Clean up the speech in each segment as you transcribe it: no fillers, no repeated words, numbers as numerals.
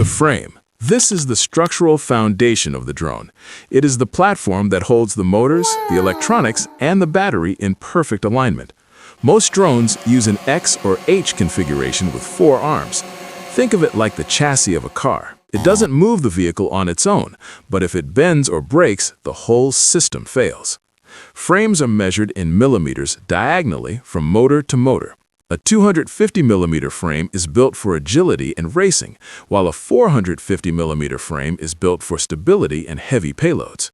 The frame. This is the structural foundation of the drone. It is the platform that holds the motors, the electronics, and the battery in perfect alignment. Most drones use an X or H configuration with 4 arms. Think of it like the chassis of a car. It doesn't move the vehicle on its own, but if it bends or breaks, the whole system fails. Frames are measured in millimeters diagonally from motor to motor. A 250mm frame is built for agility and racing, while a 450mm frame is built for stability and heavy payloads.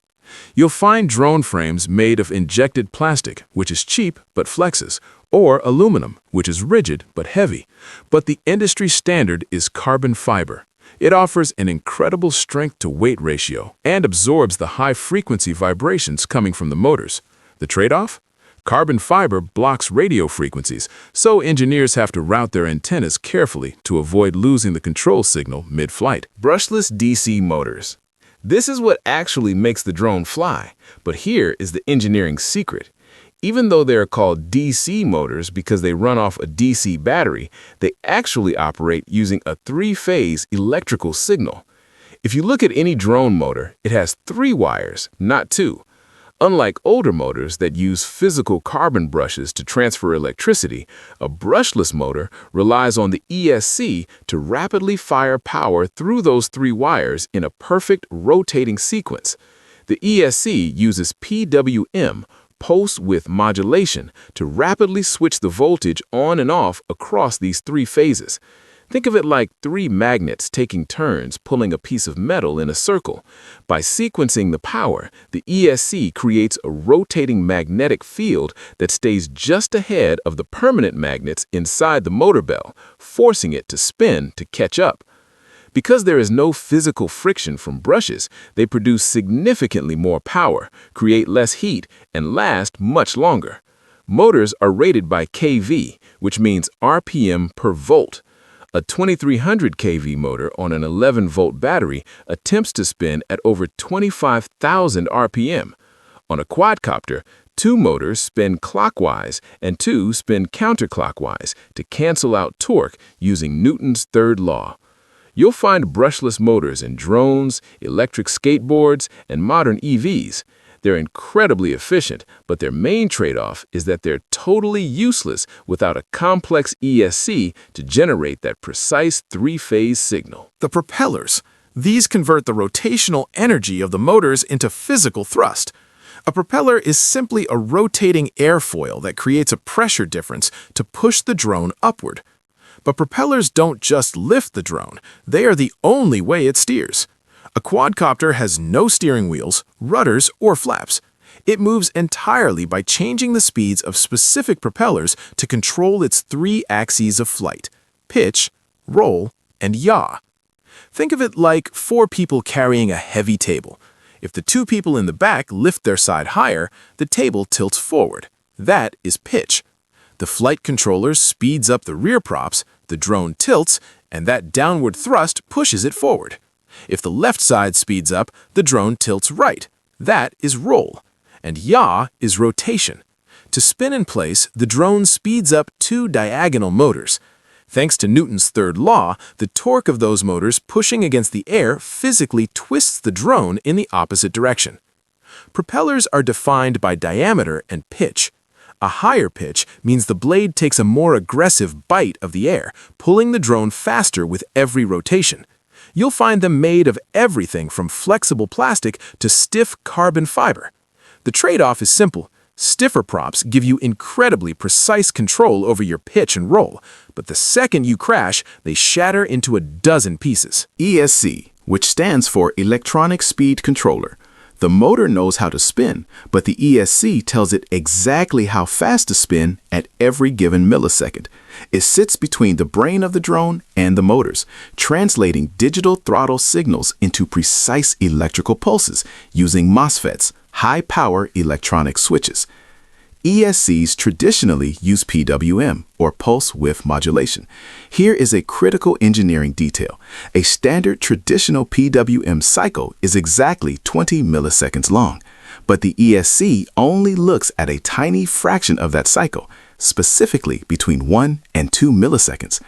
You'll find drone frames made of injected plastic, which is cheap but flexes, or aluminum, which is rigid but heavy. But the industry standard is carbon fiber. It offers an incredible strength-to-weight ratio and absorbs the high-frequency vibrations coming from the motors. The trade-off? Carbon fiber blocks radio frequencies, so engineers have to route their antennas carefully to avoid losing the control signal mid-flight. Brushless DC motors. This is what actually makes the drone fly, but here is the engineering secret. Even though they are called DC motors because they run off a DC battery, they actually operate using a 3-phase electrical signal. If you look at any drone motor, it has 3 wires, not 2. Unlike older motors that use physical carbon brushes to transfer electricity, a brushless motor relies on the ESC to rapidly fire power through those 3 wires in a perfect rotating sequence. The ESC uses PWM, pulse width modulation, to rapidly switch the voltage on and off across these 3 phases. Think of it like 3 magnets taking turns pulling a piece of metal in a circle. By sequencing the power, the ESC creates a rotating magnetic field that stays just ahead of the permanent magnets inside the motor bell, forcing it to spin to catch up. Because there is no physical friction from brushes, they produce significantly more power, create less heat, and last much longer. Motors are rated by kV, which means RPM per volt. A 2300 kV motor on an 11-volt battery attempts to spin at over 25,000 RPM. On a quadcopter, 2 motors spin clockwise and 2 spin counterclockwise to cancel out torque using Newton's third law. You'll find brushless motors in drones, electric skateboards, and modern EVs. They're incredibly efficient, but their main trade-off is that they're totally useless without a complex ESC to generate that precise 3-phase signal. The propellers. These convert the rotational energy of the motors into physical thrust. A propeller is simply a rotating airfoil that creates a pressure difference to push the drone upward. But propellers don't just lift the drone, they are the only way it steers. A quadcopter has no steering wheels, rudders, or flaps. It moves entirely by changing the speeds of specific propellers to control its 3 axes of flight: pitch, roll, and yaw. Think of it like 4 people carrying a heavy table. If the 2 people in the back lift their side higher, the table tilts forward. That is pitch. The flight controller speeds up the rear props, the drone tilts, and that downward thrust pushes it forward. If the left side speeds up, the drone tilts right. That is roll. And yaw is rotation. To spin in place, the drone speeds up 2 diagonal motors. Thanks to Newton's third law, the torque of those motors pushing against the air physically twists the drone in the opposite direction. Propellers are defined by diameter and pitch. A higher pitch means the blade takes a more aggressive bite of the air, pulling the drone faster with every rotation. You'll find them made of everything from flexible plastic to stiff carbon fiber. The trade-off is simple. Stiffer props give you incredibly precise control over your pitch and roll, but the second you crash, they shatter into a dozen pieces. ESC, which stands for Electronic Speed Controller. The motor knows how to spin, but the ESC tells it exactly how fast to spin at every given millisecond. It sits between the brain of the drone and the motors, translating digital throttle signals into precise electrical pulses using MOSFETs, high-power electronic switches. ESCs traditionally use PWM, or pulse width modulation. Here is a critical engineering detail. A standard traditional PWM cycle is exactly 20 milliseconds long, but the ESC only looks at a tiny fraction of that cycle, specifically between 1 and 2 milliseconds.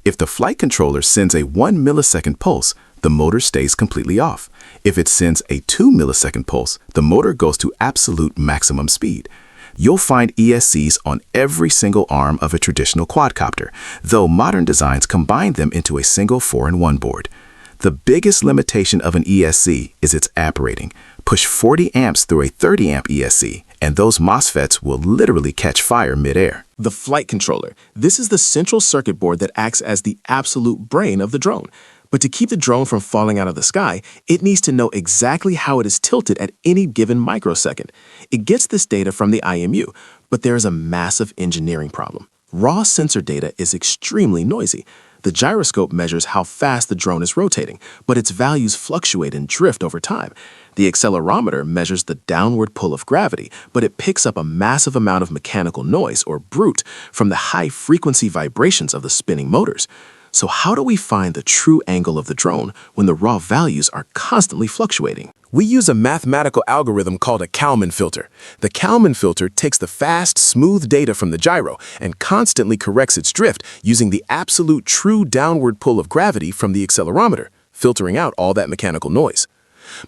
If the flight controller sends a 1 millisecond pulse, the motor stays completely off. If it sends a 2 millisecond pulse, the motor goes to absolute maximum speed. You'll find ESCs on every single arm of a traditional quadcopter, though modern designs combine them into a single 4-in-1 board. The biggest limitation of an ESC is its amp rating. Push 40 amps through a 30 amp ESC, and those MOSFETs will literally catch fire mid-air. The flight controller. This is the central circuit board that acts as the absolute brain of the drone. But to keep the drone from falling out of the sky, it needs to know exactly how it is tilted at any given microsecond. It gets this data from the IMU, but there is a massive engineering problem. Raw sensor data is extremely noisy. The gyroscope measures how fast the drone is rotating, but its values fluctuate and drift over time. The accelerometer measures the downward pull of gravity, but it picks up a massive amount of mechanical noise, or brute, from the high-frequency vibrations of the spinning motors. So how do we find the true angle of the drone when the raw values are constantly fluctuating? We use a mathematical algorithm called a Kalman filter. The Kalman filter takes the fast, smooth data from the gyro and constantly corrects its drift using the absolute true downward pull of gravity from the accelerometer, filtering out all that mechanical noise.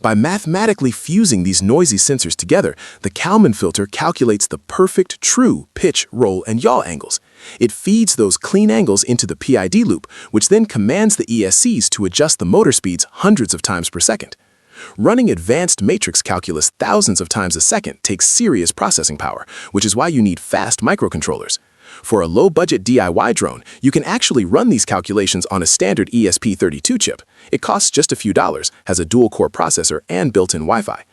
By mathematically fusing these noisy sensors together, the Kalman filter calculates the perfect true pitch, roll, and yaw angles. It feeds those clean angles into the PID loop, which then commands the ESCs to adjust the motor speeds hundreds of times per second. Running advanced matrix calculus thousands of times a second takes serious processing power, which is why you need fast microcontrollers. For a low-budget DIY drone, you can actually run these calculations on a standard ESP32 chip. It costs just a few dollars, has a dual-core processor, and built-in Wi-Fi.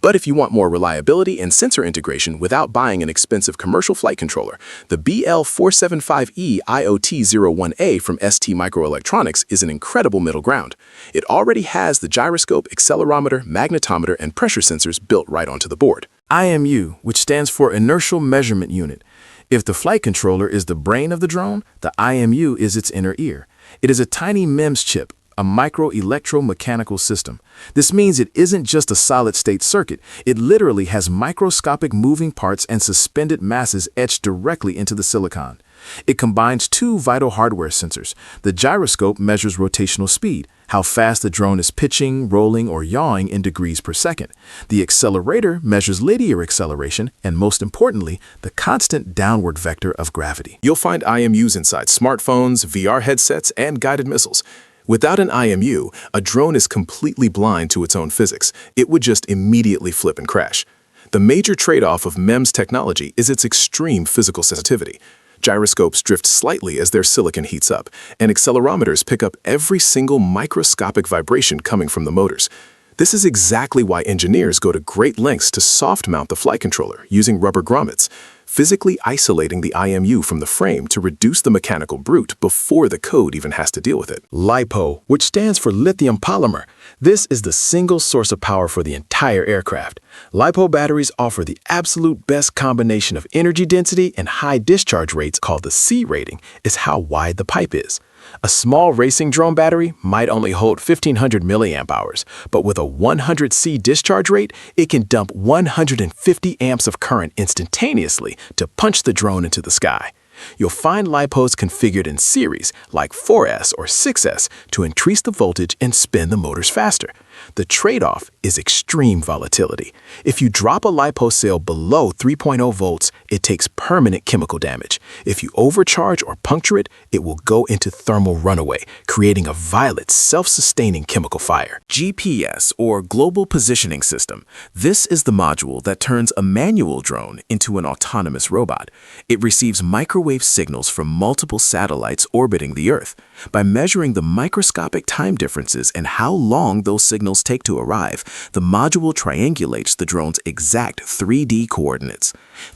But if you want more reliability and sensor integration without buying an expensive commercial flight controller, the BL475E IoT01A from ST Microelectronics is an incredible middle ground. It already has the gyroscope, accelerometer, magnetometer, and pressure sensors built right onto the board. IMU, which stands for Inertial Measurement Unit. If the flight controller is the brain of the drone, the IMU is its inner ear. It is a tiny MEMS chip, a micro-electromechanical system. This means it isn't just a solid-state circuit. It literally has microscopic moving parts and suspended masses etched directly into the silicon. It combines two vital hardware sensors. The gyroscope measures rotational speed, how fast the drone is pitching, rolling, or yawing in degrees per second. The accelerator measures linear acceleration, and most importantly, the constant downward vector of gravity. You'll find IMUs inside smartphones, VR headsets, and guided missiles. Without an IMU, a drone is completely blind to its own physics. It would just immediately flip and crash. The major trade-off of MEMS technology is its extreme physical sensitivity. Gyroscopes drift slightly as their silicon heats up, and accelerometers pick up every single microscopic vibration coming from the motors. This is exactly why engineers go to great lengths to soft-mount the flight controller using rubber grommets, physically isolating the IMU from the frame to reduce the mechanical brute before the code even has to deal with it. LiPo, which stands for lithium polymer. This is the single source of power for the entire aircraft. LiPo batteries offer the absolute best combination of energy density and high discharge rates, called the C rating, is how wide the pipe is. A small racing drone battery might only hold 1,500 milliamp hours, but with a 100C discharge rate, it can dump 150 amps of current instantaneously to punch the drone into the sky. You'll find LiPos configured in series, like 4S or 6S, to increase the voltage and spin the motors faster. The trade-off is extreme volatility. If you drop a LiPo cell below 3.0 volts, it takes permanent chemical damage. If you overcharge or puncture it, it will go into thermal runaway, creating a violent, self-sustaining chemical fire. GPS, or Global Positioning System. This is the module that turns a manual drone into an autonomous robot. It receives microwave signals from multiple satellites orbiting the Earth. By measuring the microscopic time differences and how long those signals take to arrive, the module triangulates the drone's exact 3D coordinates.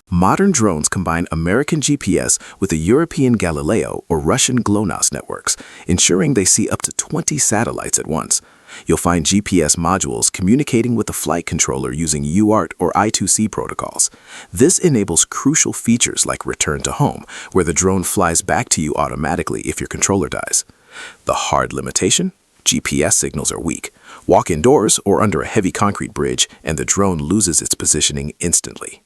Modern drones combine American GPS with the European Galileo or Russian GLONASS networks, ensuring they see up to 20 satellites at once. You'll find GPS modules communicating with the flight controller using UART or I2C protocols. This enables crucial features like return to home, where the drone flies back to you automatically if your controller dies. The hard limitation? GPS signals are weak. Walk indoors or under a heavy concrete bridge, and the drone loses its positioning instantly.